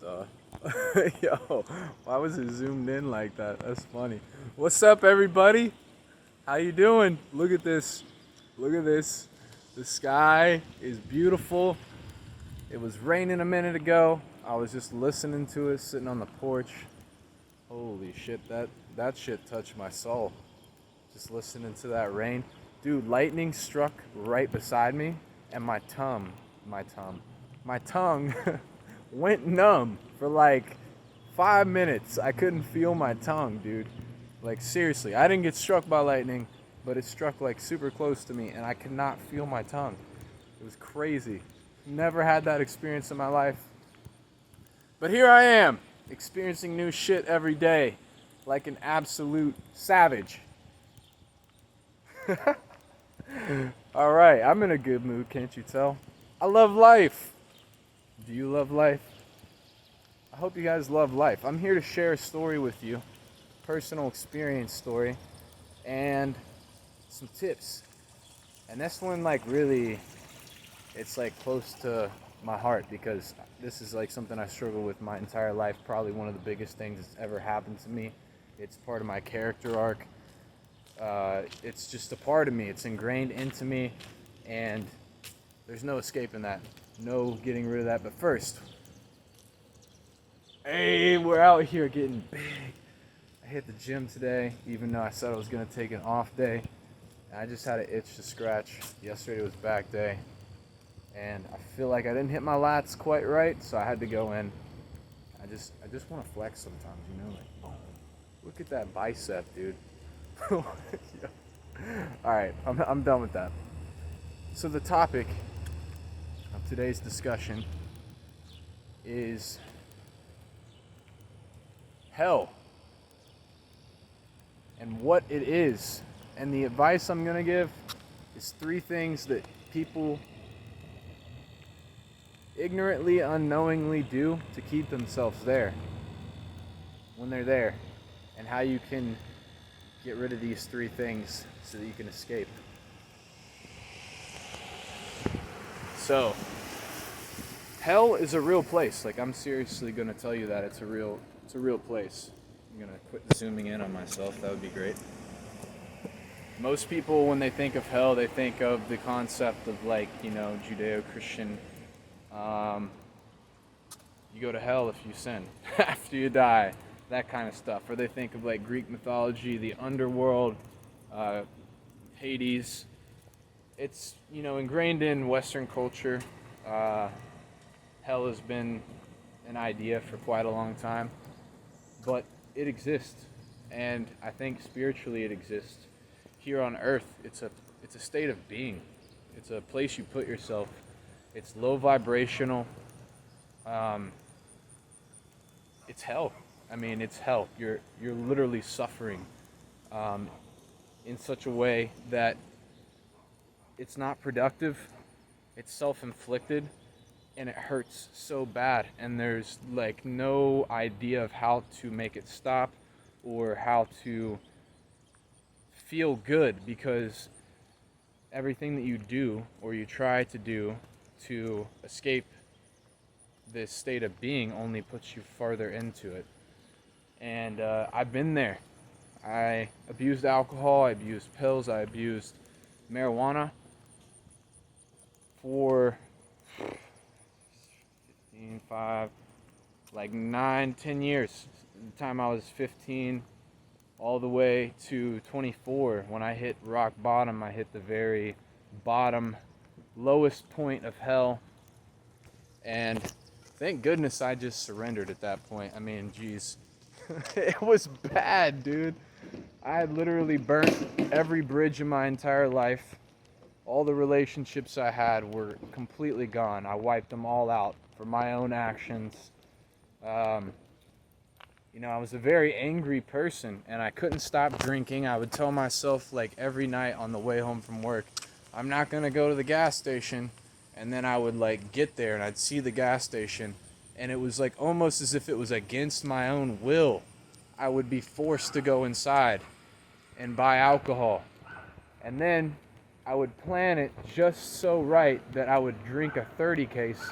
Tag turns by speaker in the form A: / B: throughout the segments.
A: the? Yo, why was it zoomed in like that? That's funny. What's up, everybody? How you doing? Look at this. Look at this. The sky is beautiful. It was raining a minute ago. I was just listening to it, sitting on the porch. Holy shit, that shit touched my soul. Just listening to that rain. Dude, lightning struck right beside me, and my tongue went numb for like 5 minutes. I couldn't feel my tongue, dude. Like, seriously, I didn't get struck by lightning, but it struck like super close to me, and I could not feel my tongue. It was crazy. Never had that experience in my life. But here I am, experiencing new shit every day, like an absolute savage. Alright, I'm in a good mood, can't you tell? I love life. Do you love life? I hope you guys love life. I'm here to share a story with you, personal experience story, and some tips. And this one, like, really, it's like close to my heart because this is like something I struggle with my entire life. Probably one of the biggest things that's ever happened to me. It's part of my character arc. It's just a part of me. It's ingrained into me, and there's no escaping that. No getting rid of that. But first, hey, we're out here getting big. I hit the gym today, even though I said I was going to take an off day. I just had an itch to scratch. Yesterday was back day, and I feel like I didn't hit my lats quite right, so I had to go in. I just want to flex sometimes, you know, like, boom. Look at that bicep, dude. Yeah. All right, I'm done with that. So the topic of today's discussion is hell and what it is. And the advice I'm going to give is 3 things that people ignorantly, unknowingly do to keep themselves there when they're there, and how you can get rid of these 3 things so that you can escape. So, hell is a real place. Like, I'm seriously going to tell you that it's a real place. I'm going to quit zooming in on myself. That would be great. Most people, when they think of hell, they think of the concept of, like, you know, Judeo-Christian, you go to hell if you sin after you die, that kind of stuff. Or they think of, like, Greek mythology, the underworld, Hades. It's, you know, ingrained in Western culture. Hell has been an idea for quite a long time, but it exists, and I think spiritually it exists. Here on earth, it's a state of being. It's a place you put yourself. It's low vibrational. It's hell. I mean, it's hell. You're literally suffering in such a way that it's not productive. It's self-inflicted, and it hurts so bad. And there's like no idea of how to make it stop or how to feel good, because everything that you do or you try to do to escape this state of being only puts you farther into it. And I've been there. I abused alcohol, I abused pills, I abused marijuana for 9-10 years. The time I was 15 all the way to 24. When I hit rock bottom, I hit the very bottom, lowest point of hell. And thank goodness I just surrendered at that point. I mean, geez. It was bad, dude. I had literally burnt every bridge in my entire life. All the relationships I had were completely gone. I wiped them all out for my own actions. You know, I was a very angry person, and I couldn't stop drinking. I would tell myself, like, every night on the way home from work, I'm not going to go to the gas station. And then I would, like, get there, and I'd see the gas station, and it was, like, almost as if it was against my own will. I would be forced to go inside and buy alcohol. And then I would plan it just so right that I would drink a 30 case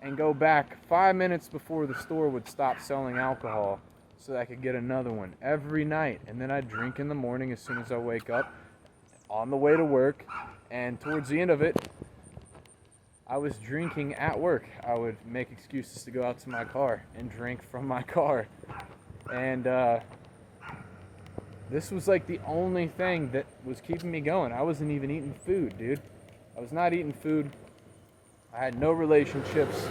A: and go back 5 minutes before the store would stop selling alcohol so that I could get another one every night. And then I'd drink in the morning as soon as I wake up on the way to work. And towards the end of it, I was drinking at work. I would make excuses to go out to my car and drink from my car. And this was like the only thing that was keeping me going. I wasn't even eating food, dude. I was not eating food. I had no relationships.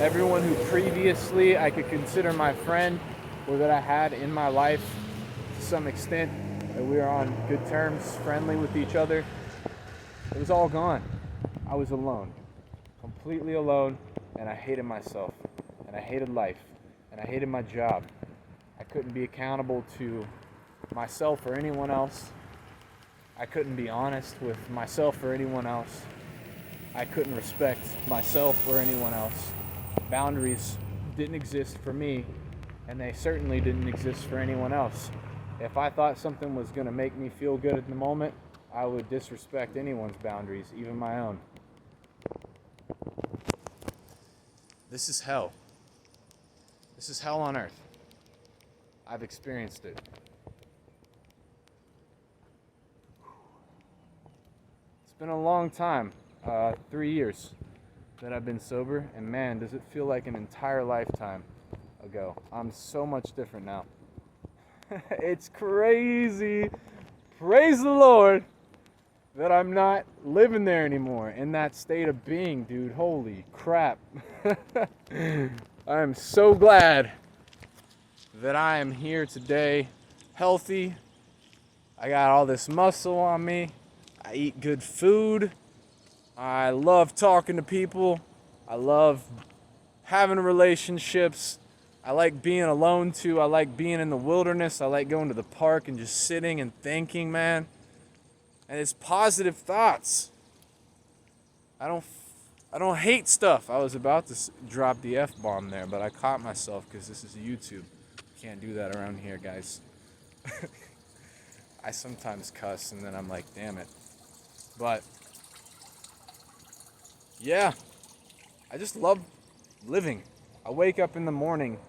A: Everyone who previously I could consider my friend or that I had in my life to some extent, that we were on good terms, friendly with each other, it was all gone. I was alone, completely alone, and I hated myself, and I hated life, and I hated my job. I couldn't be accountable to myself or anyone else. I couldn't be honest with myself or anyone else. I couldn't respect myself or anyone else. Boundaries didn't exist for me, and they certainly didn't exist for anyone else. If I thought something was going to make me feel good at the moment, I would disrespect anyone's boundaries, even my own. This is hell. This is hell on earth. I've experienced it. It's been a long time, 3 years that I've been sober, and man, does it feel like an entire lifetime ago. I'm so much different now. It's crazy. Praise the Lord that I'm not living there anymore in that state of being, dude. Holy crap. I am so glad that I am here today, healthy. I got all this muscle on me. I eat good food. I love talking to people. I love having relationships. I like being alone too. I like being in the wilderness. I like going to the park and just sitting and thinking, man. And it's positive thoughts. I don't hate stuff. I was about to drop the F-bomb there, but I caught myself because this is YouTube. Can't do that around here, guys. I sometimes cuss and then I'm like, damn it. But yeah, I just love living. I wake up in the morning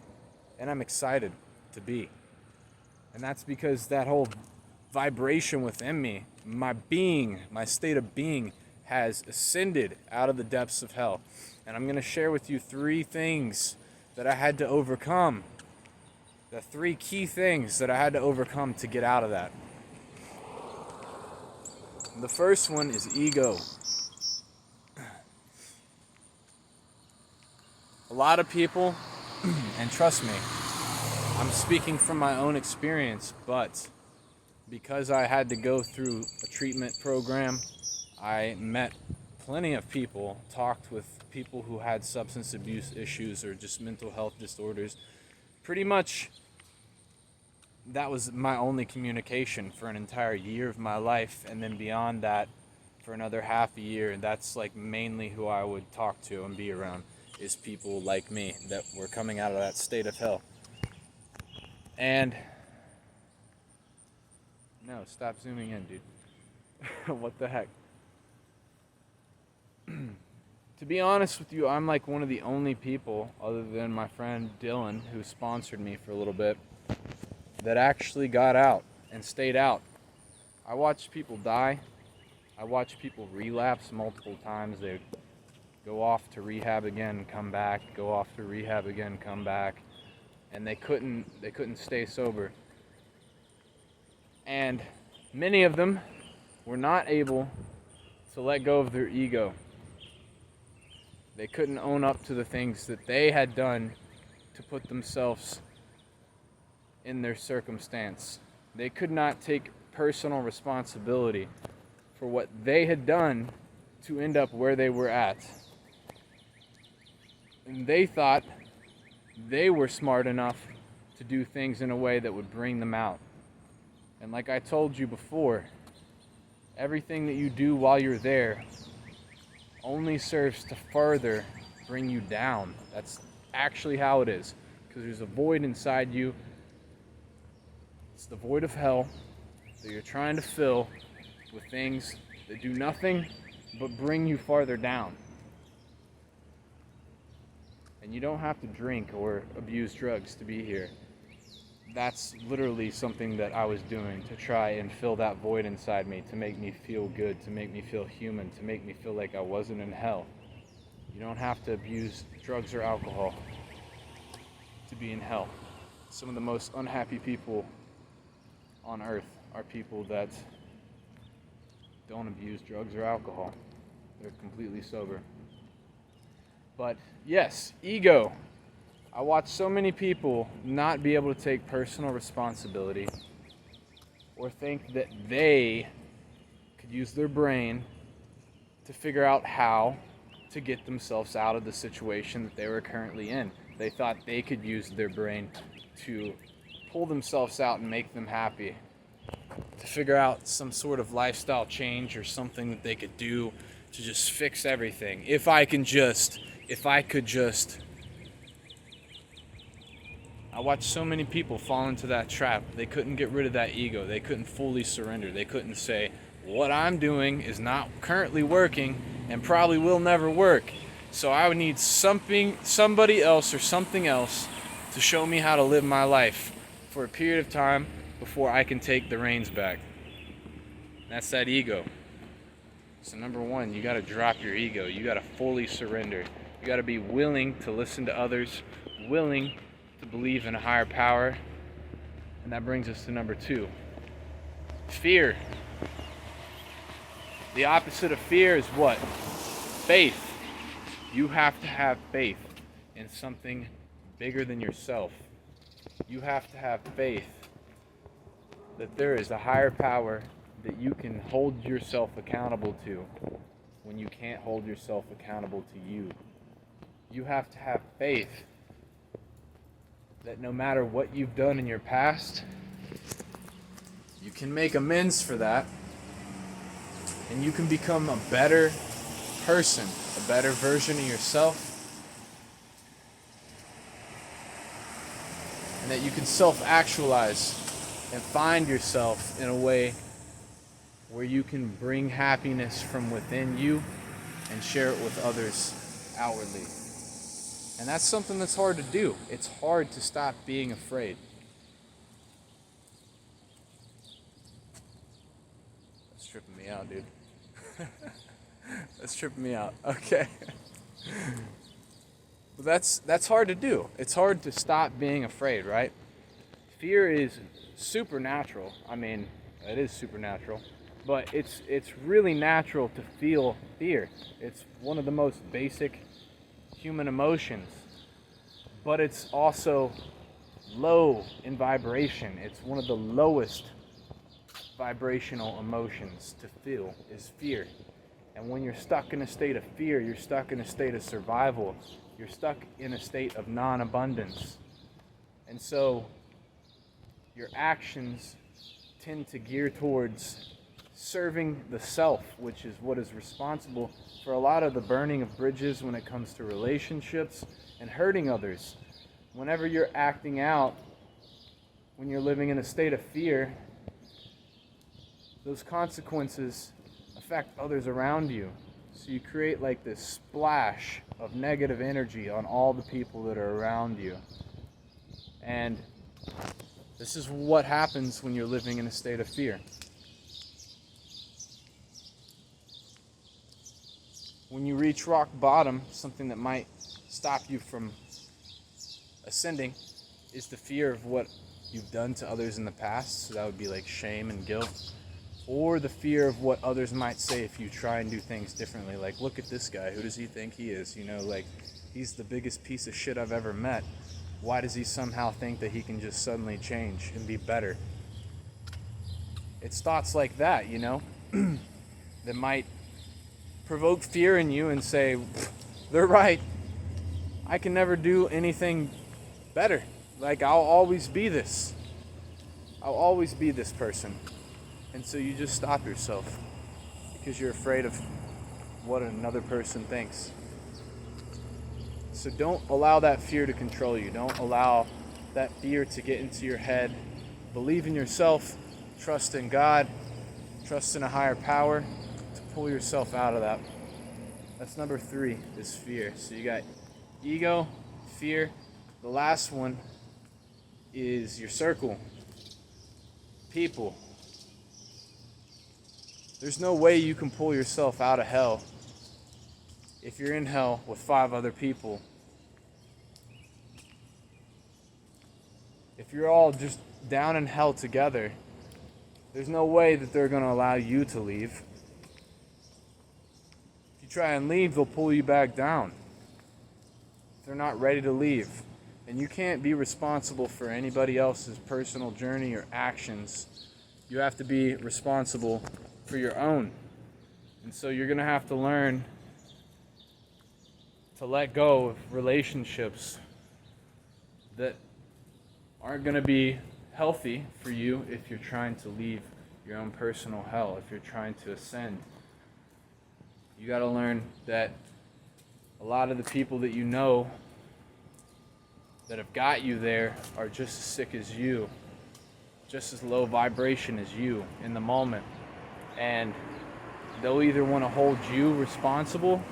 A: and I'm excited to be. And that's because that whole vibration within me, my being, my state of being has ascended out of the depths of hell. And I'm going to share with you 3 things that I had to overcome. The 3 key things that I had to overcome to get out of that. The first one is ego. A lot of people, and trust me, I'm speaking from my own experience, but because I had to go through a treatment program, I met plenty of people, talked with people who had substance abuse issues or just mental health disorders. Pretty much that was my only communication for an entire year of my life, and then beyond that for another half a year. And that's like mainly who I would talk to and be around, is people like me that were coming out of that state of hell. And no, stop zooming in, dude. What the heck? To be honest with you, I'm like one of the only people, other than my friend Dylan, who sponsored me for a little bit, that actually got out and stayed out. I watched people die. I watched people relapse multiple times. They go off to rehab again, come back, go off to rehab again, come back, and they couldn't stay sober. And many of them were not able to let go of their ego. They couldn't own up to the things that they had done to put themselves in their circumstance. They could not take personal responsibility for what they had done to end up where they were at. And they thought they were smart enough to do things in a way that would bring them out. And like I told you before, everything that you do while you're there only serves to further bring you down. That's actually how it is. Because there's a void inside you. It's the void of hell that you're trying to fill with things that do nothing but bring you farther down. And you don't have to drink or abuse drugs to be here. That's literally something that I was doing to try and fill that void inside me, to make me feel good, to make me feel human, to make me feel like I wasn't in hell. You don't have to abuse drugs or alcohol to be in hell. Some of the most unhappy people on earth are people that don't abuse drugs or alcohol. They're completely sober. But yes, ego. I watch so many people not be able to take personal responsibility or think that they could use their brain to figure out how to get themselves out of the situation that they were currently in. They thought they could use their brain to pull themselves out and make them happy, to figure out some sort of lifestyle change or something that they could do to just fix everything. If I could just. I watched so many people fall into that trap. They couldn't get rid of that ego. They couldn't fully surrender. They couldn't say, what I'm doing is not currently working and probably will never work. So I would need somebody else or something else to show me how to live my life for a period of time before I can take the reins back. That's that ego. So number one, you got to drop your ego. You got to fully surrender. You got to be willing to listen to others, willing to believe in a higher power. And that brings us to number two. Fear. The opposite of fear is what? Faith. You have to have faith in something bigger than yourself. You have to have faith that there is a higher power that you can hold yourself accountable to when you can't hold yourself accountable to you. You have to have faith that no matter what you've done in your past, you can make amends for that, and you can become a better person, a better version of yourself, and that you can self-actualize and find yourself in a way where you can bring happiness from within you and share it with others outwardly. And that's something that's hard to do. It's hard to stop being afraid. That's tripping me out, dude. That's tripping me out. Okay. But that's hard to do. It's hard to stop being afraid, right? Fear is supernatural. I mean, it is supernatural. But it's really natural to feel fear. It's one of the most basic human emotions. But it's also low in vibration. It's one of the lowest vibrational emotions to feel is fear. And when you're stuck in a state of fear, you're stuck in a state of survival. You're stuck in a state of non-abundance. And so your actions tend to gear towards serving the self, which is what is responsible for a lot of the burning of bridges when it comes to relationships and hurting others. Whenever you're acting out, when you're living in a state of fear, those consequences affect others around you. So you create like this splash of negative energy on all the people that are around you. And this is what happens when you're living in a state of fear. When you reach rock bottom, something that might stop you from ascending is the fear of what you've done to others in the past. So that would be like shame and guilt. Or the fear of what others might say if you try and do things differently. Like, look at this guy. Who does he think he is? You know, like, he's the biggest piece of shit I've ever met. Why does he somehow think that he can just suddenly change and be better? It's thoughts like that, you know, that might provoke fear in you and say, they're right. I can never do anything better. Like, I'll always be this. I'll always be this person. And so you just stop yourself because you're afraid of what another person thinks. So don't allow that fear to control you. Don't allow that fear to get into your head. Believe in yourself. Trust in God. Trust in a higher power to pull yourself out of that. That's number 3 is fear. So you got ego, fear. The last one is your circle. People. There's no way you can pull yourself out of hell if you're in hell with 5 other people. If you're all just down in hell together, there's no way that they're going to allow you to leave. If you try and leave, they'll pull you back down. They're not ready to leave. And you can't be responsible for anybody else's personal journey or actions. You have to be responsible for your own. And so you're going to have to learn to let go of relationships that aren't going to be healthy for you if you're trying to leave your own personal hell, if you're trying to ascend. You got to learn that a lot of the people that you know that have got you there are just as sick as you, just as low vibration as you in the moment. And they'll either want to hold you responsible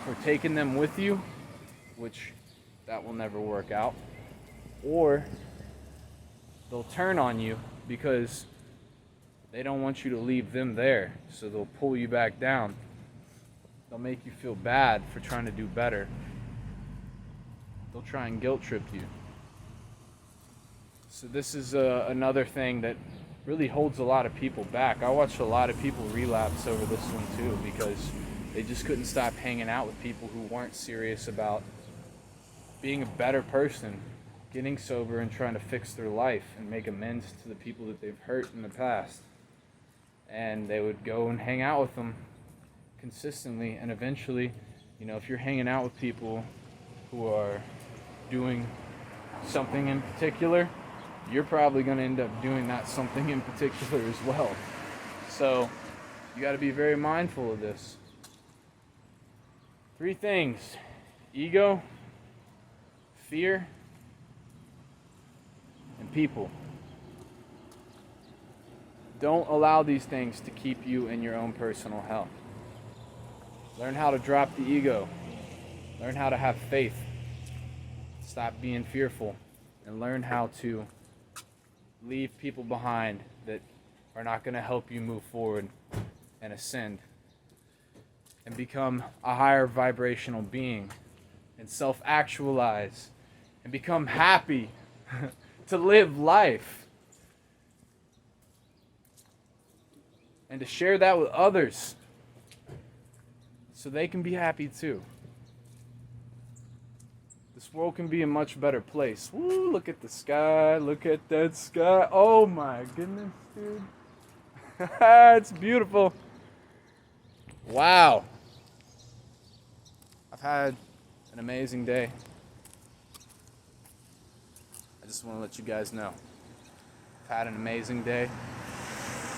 A: for taking them with you, which that will never work out, or they'll turn on you because they don't want you to leave them there, so they'll pull you back down. They'll make you feel bad for trying to do better. They'll try and guilt trip you. So this is another thing that really holds a lot of people back. I watched a lot of people relapse over this one too, because they just couldn't stop hanging out with people who weren't serious about being a better person, getting sober and trying to fix their life and make amends to the people that they've hurt in the past. And they would go and hang out with them consistently, and eventually, if you're hanging out with people who are doing something in particular, you're probably going to end up doing that something in particular as well. So you got to be very mindful of this. 3 things: ego, fear, and people. Don't allow these things to keep you in your own personal hell. Learn how to drop the ego. Learn how to have faith. Stop being fearful, and learn how to leave people behind that are not going to help you move forward and ascend and become a higher vibrational being and self-actualize and become happy to live life and to share that with others so they can be happy too. This world can be a much better place. Woo, look at the sky. Look at that sky. Oh my goodness, dude. It's beautiful. Wow. I've had an amazing day. I just want to let you guys know. I've had an amazing day.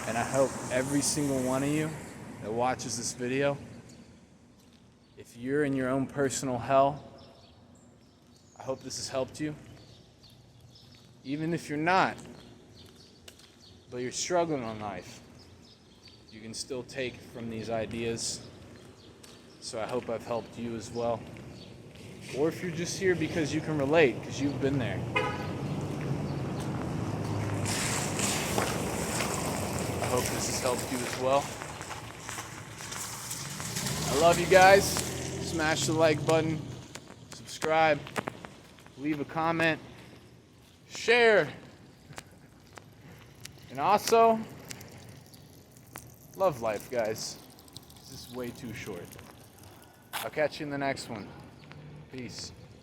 A: And I hope every single one of you that watches this video, if you're in your own personal hell, I hope this has helped you. Even if you're not, but you're struggling on life, you can still take from these ideas. So I hope I've helped you as well. Or if you're just here because you can relate, because you've been there. I hope this has helped you as well. I love you guys. Smash the like button, subscribe, leave a comment, share, and also, love life, guys. This is way too short. I'll catch you in the next one. Peace.